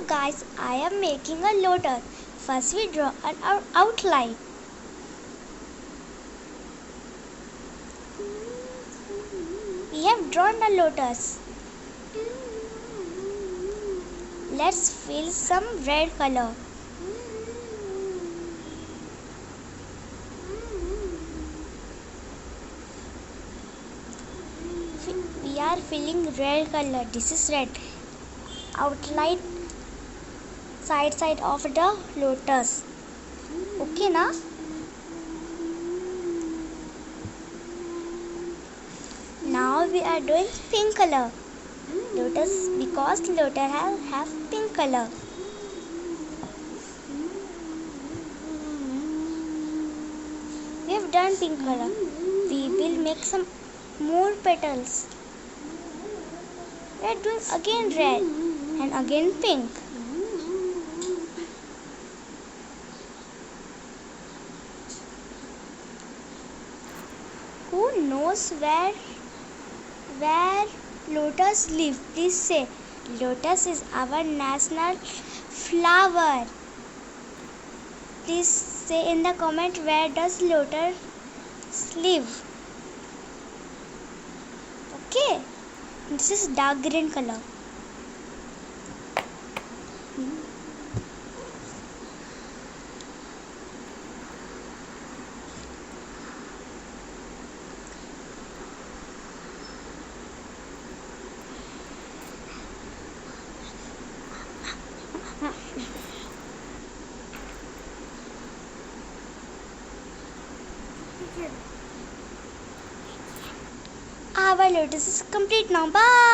guys, I am making a lotus. First we draw an outline. We have drawn a lotus. Let's fill some red color. We are filling red color. This is red. Outline side of the lotus. Okay na? Now we are doing pink color. Lotus, because lotus have pink color. We have done pink color. We will make some more petals. We are doing again red and again pink. Who knows where lotus live? Please say. Lotus is our national flower. Please say in the comment, where does lotus live? Okay. This is dark green color. Our lotus is complete now. Bye.